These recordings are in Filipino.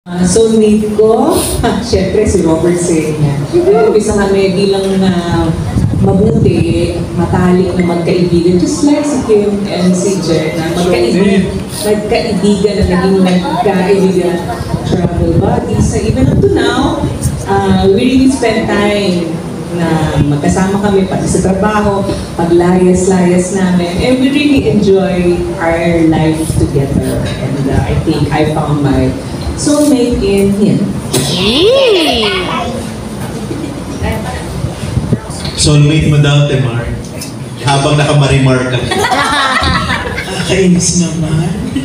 Soulmate ko, syempre si Robert Sena. Umpisa kami bilang mabuti, matalik na magkaibigan, just like si Kim and si Jen, na magkaibigan na naging magkaibigan, travel buddies. So even up to now, we really spend time na magkasama kami pati sa trabaho, paglayas-layas namin, and we really enjoy our life together. And I think I found my soulmate in him. Soulmate mo daw, Temar. Habang nakamarimar ka. Nakakainis naman.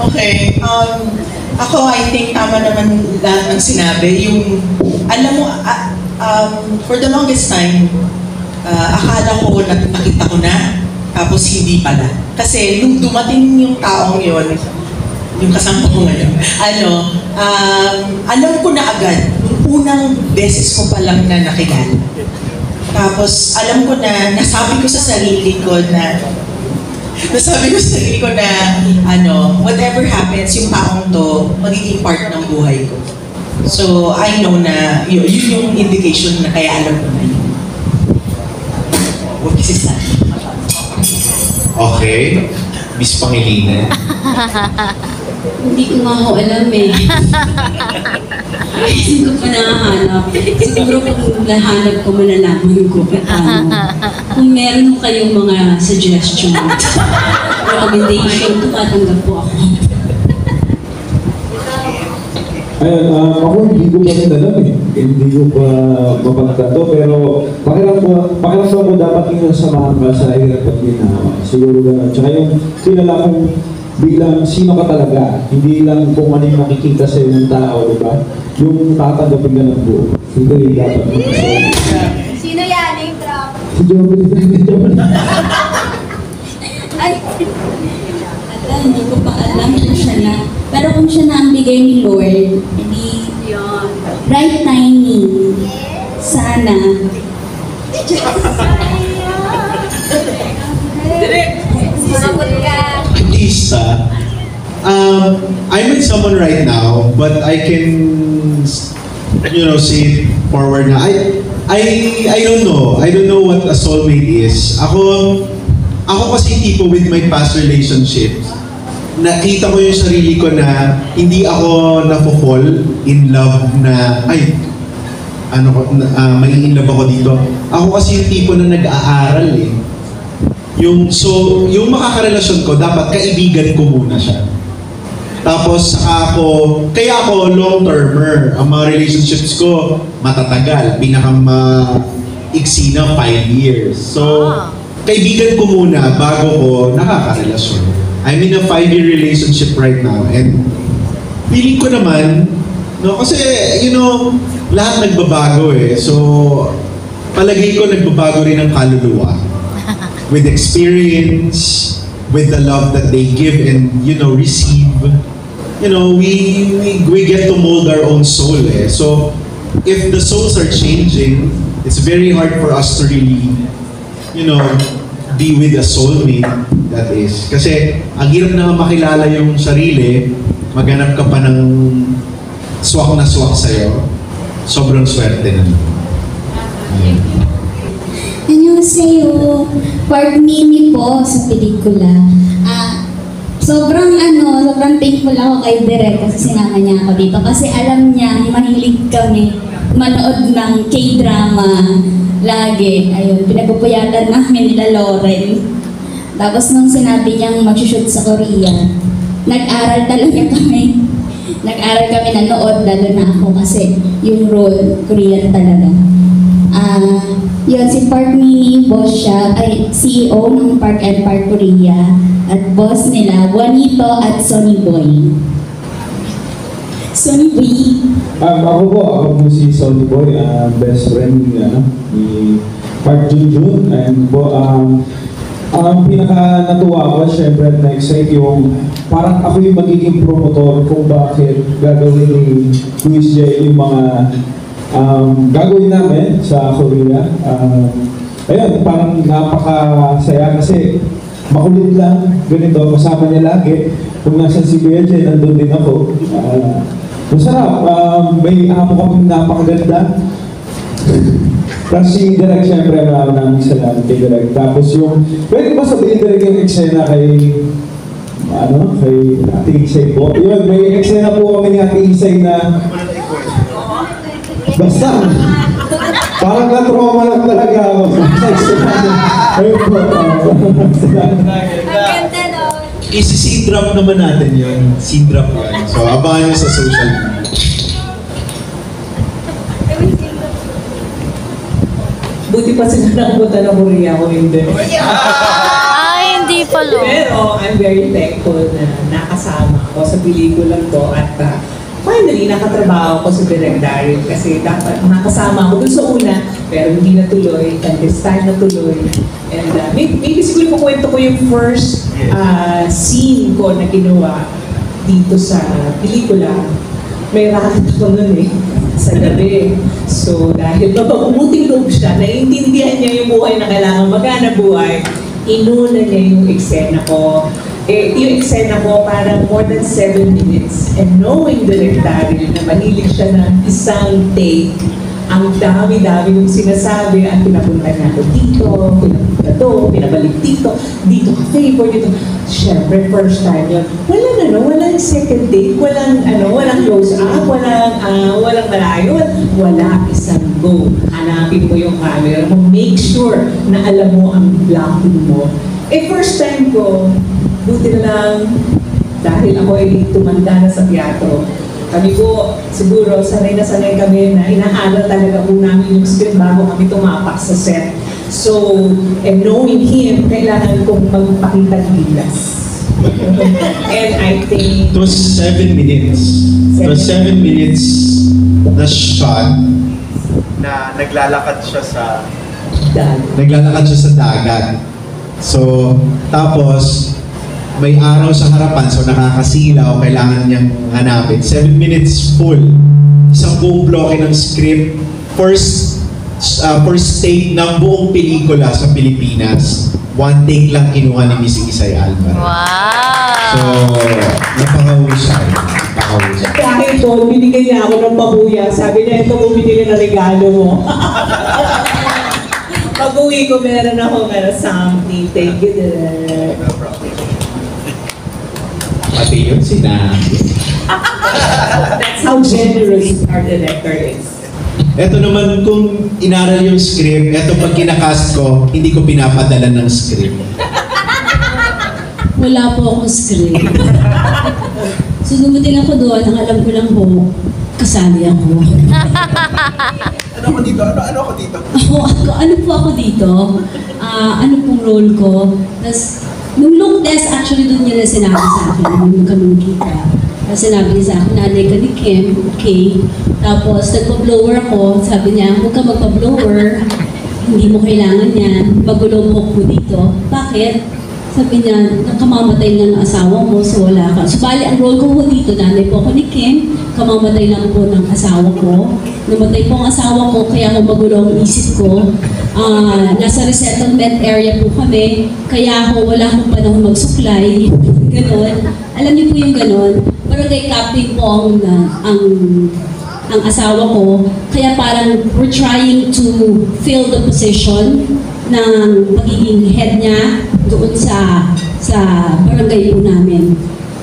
Okay, ako I think tama naman lahat ng sinabi. Yung, alam mo, for the longest time, akala ko nakita ko na, tapos hindi pala. Kasi nung dumating yung taong yon, yung kasama ko ngayon, alam ko na agad, nung unang beses ko pa lang na nakilala. Tapos alam ko na, nasabi ko sa sarili ko na, whatever happens, yung taong to, magiging part ng buhay ko. So, I know na, yun yung indication na kaya alam ko na yun. Huwag kasi sa Okay. Miss Pangilinan. Hindi ko nga ho alam eh. Hindi ko pa nahanap. Siguro kung nahanap ko, malalaman ko. Kung meron ho kayong mga suggestion, recommendation, tumatanggap po ako. Ayun, ako hindi ko pa rin alam eh. Hindi ko pa mapagtanto, pero pakiramdam mo dapat yung nasamahan ka sa hirap at ginawa. Siguro gano'n. Tsaka yung kilala kong bilang sino ka talaga, hindi lang kung ano yung makikita sa ng tao, di ba? Yung tatanggapin ka ng buo. Ito yung dapat mo. Sino yan? Name drop. Si Jobel. Ay! Hindi ko pa alam kung siya na. Pero kung siya na ang bigay ni Lord, hindi right timing. Sana. Sumagot ka. Lisa, I'm with someone right now, but I can, say it forward na. I don't know. I don't know what a soulmate is. Ako kasi tipo with my past relationships, nakita ko yung sarili ko na hindi ako nafo-fall in love na, may in love ako dito. Ako kasi yung tipo na nag-aaral eh. Yung makakarelasyon ko, dapat kaibigan ko muna siya. Tapos kaya ako long-termer. Ang mga relationships ko, matatagal. Pinaka-iksi na 5 years. So, kaibigan ko muna bago ko nakakarelasyon. I'm in a 5-year relationship right now. And feeling ko naman, kasi, lahat nagbabago eh. So, palagay ko nagbabago rin ang kaluluwa. With experience, with the love that they give and receive, we get to mold our own soul. Eh. So if the souls are changing, it's very hard for us to really, be with a soulmate. That is, kasi ang hirap na makilala yung sarili, maghanap ka pa ng swak na swak sa'yo. Sobrang swerte na. Annyeonghaseyo, part Mimi po sa pelikula. Sobrang thankful ako kay Direk kasi sinama niya ako dito. Kasi alam niya, mahilig kami manood ng K-drama lagi. Ayun, pinagpupuyatan namin nila Lauren. Tapos nung sinabi niyang mag-shoot sa Korea, nag-aral talaga kami. Nag-aral kami nanood, lalo na ako kasi yung role, Korean talaga. Yun, si Park Mini, boss siya, CEO ng Park and Park Korea. At boss nila, Juanito at Sonny Boy. Sonny Boy. Ako po si Sonny Boy, best friend ni Park Junjun. And po, ang pinaka-natuwa ko, syempre, na-excite yung parang ako yung magiging promotor kung bakit gagawin ni Luis J yung mga gagawin namin sa Korea. Ayun, parang napakasaya kasi makulit lang, ganito, kasama niya lagi. Kung nasa si Kuya Jen, nandun din ako. Masarap. May apo kami napakaganda. Tapos si Direk, syempre, maraming salamat kay Direk. Tapos yung, pwede ba sabihin Direk yung eksena kay Ate Isay po? Yun, may eksena po kami ni Ate Isay na, basta, parang na-trauma lang talaga ako. Ayun po. Ang ganda no. Isi-C-drop naman natin yun. C-drop yun. So, abangan nyo sa social media. Buti pa sila nakapunta ng Korea ko hindi. Hindi pala. Pero I'm very thankful na nakasama ko sa pelikulang to at finally nakatrabaho ko sa Direk Daryl kasi dapat nakasama ako dun sa una pero hindi natuloy, and this time natuloy. And maybe siguro kukwento ko yung first scene ko na ginawa dito sa pelikula. May racket ako nun sa gabi. So dahil mapapumuting loob siya, naiintindihan niya yung buhay na kailangan magana buhay, inuna niya yung eksena ko. Yung eksena ko parang more than 7 minutes. And knowing Direk Daryl na mahilig siya ng isang take, ang dami-dami yung sinasabi at pinapunta niya ako dito, pinapunta doon, pinabalik dito ka favor, dito. Siyempre, first time yun. Walang second date, walang close up, walang malayo, wala isang go. Hanapin mo yung camera mo, make sure na alam mo ang blocking mo. First time ko, buti na lang, dahil ako ay tumanda na sa teatro, kami po, siguro, sanay na sanay kami na inaaral talaga po namin yung script bago kami tumapak sa set. So, and knowing him, kailangan kong magpakita ng gilas. And I think... It was 7 minutes. It was 7 minutes na shot na naglalakad siya sa dagat. So, tapos, may araw sa harapan, so nakakasilaw, kailangan niyang hanapin. 7 minutes full. Isang buong bloke ng script. First take ng buong pelikula sa Pilipinas. One take lang kinuha ni Miss Isay Alvarez. Wow! So, napakahusay. Kahit doon, binigyan niya ako ng pabuya. Sabi niya, ito mo binili na regalo mo. Pag-uwi ko, meron something. Thank you, Direk. Pati yun sinabi. That's how generous our director is. Ito naman, kung inaral yung script, ito pag kinakast ko, hindi ko pinapadala ng script. Wala po akong script. So dumating ako doon, ang alam ko lang po, kasali ako. Ano ako dito? Ano po ako dito? Ano pong role ko? Tapos, nung look test, actually doon niya na sinabi sa akin, nung kami kita. Tapos sinabi niya sa akin, nanay ka ni Kim, okay. Tapos, nagpa-blower ako, sabi niya, huwag ka magpa-blower, hindi mo kailangan yan, magulo mo ko dito. Bakit? Sabi niya, kamamatay na ng asawa mo, so wala ka. So, bali, ang role ko po dito, nanay po ako ni Kim, kamamatay lang po ng asawa ko. Namatay po ang asawa ko, kaya ako magulo ang isip ko. Nasa resettlement area po kami, kaya ako wala akong panahon magsuklay. Ganon. Alam niyo po yung ganon. Barangay captain po ang asawa ko, kaya parang we're trying to fill the position ng pagiging head niya doon sa barangay po namin.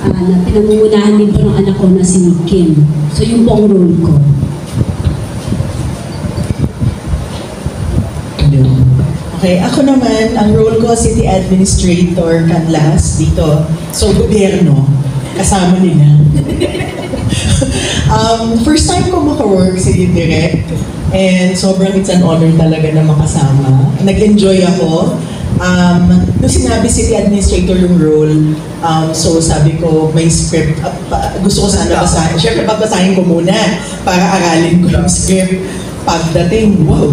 Na pinangungunahan din po ng anak ko na si Kim. So yung po ang role ko. Okay, ako naman, ang role ko, City Administrator Canlas dito. So, gobyerno, kasama nila. First time ko maka-work si Direk, and sobrang it's an honor talaga na makasama. Nag-enjoy ako. Nung sinabi City Administrator yung role, so sabi ko, may script, gusto ko sana basahin. Siyempre, babasahin ko muna para aralin ko yung script. Pagdating, wow,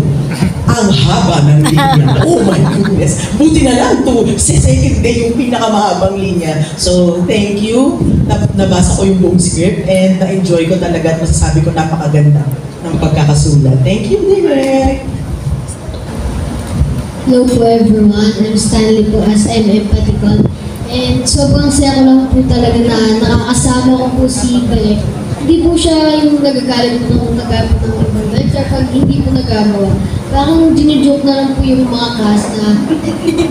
ang haba ng linya. Oh my goodness. Buti na lang to. Sa second day, yung pinakamahabang linya. So, thank you. Nabasa ko yung buong script and na-enjoy ko talaga at masasabi ko napakaganda ng pagkakasulat. Thank you, Direk. Hello po everyone. I'm Stanley po as I'm Empathical. And sobrang saya ko lang po talaga na nakakasama ko po si Direk. hindi po siya yung nagagalit po ng nagagawa ng ibang director pag hindi po nagagawa. Parang ginijoke na lang po yung mga cast na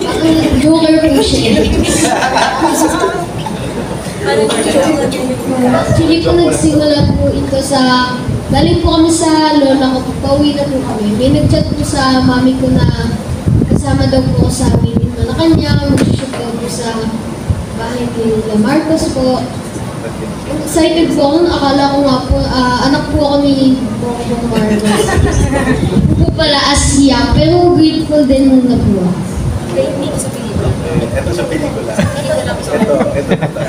parang joker po siya. Actually po nagsimula po ito sa, galing po kami sa lola ko, pauwi na po kami. May nag-chat po sa mami ko na kasama daw po sa amin yung na kanya, mag-shoot daw po sa bahay nila Marcos po. Excited po ako, akala ko nga po, anak po ako ni Bongbong Marcos. Po pala Asia, pero grateful din muna po ako. Ito sa pelikula. Ito sa pelikula. Ito.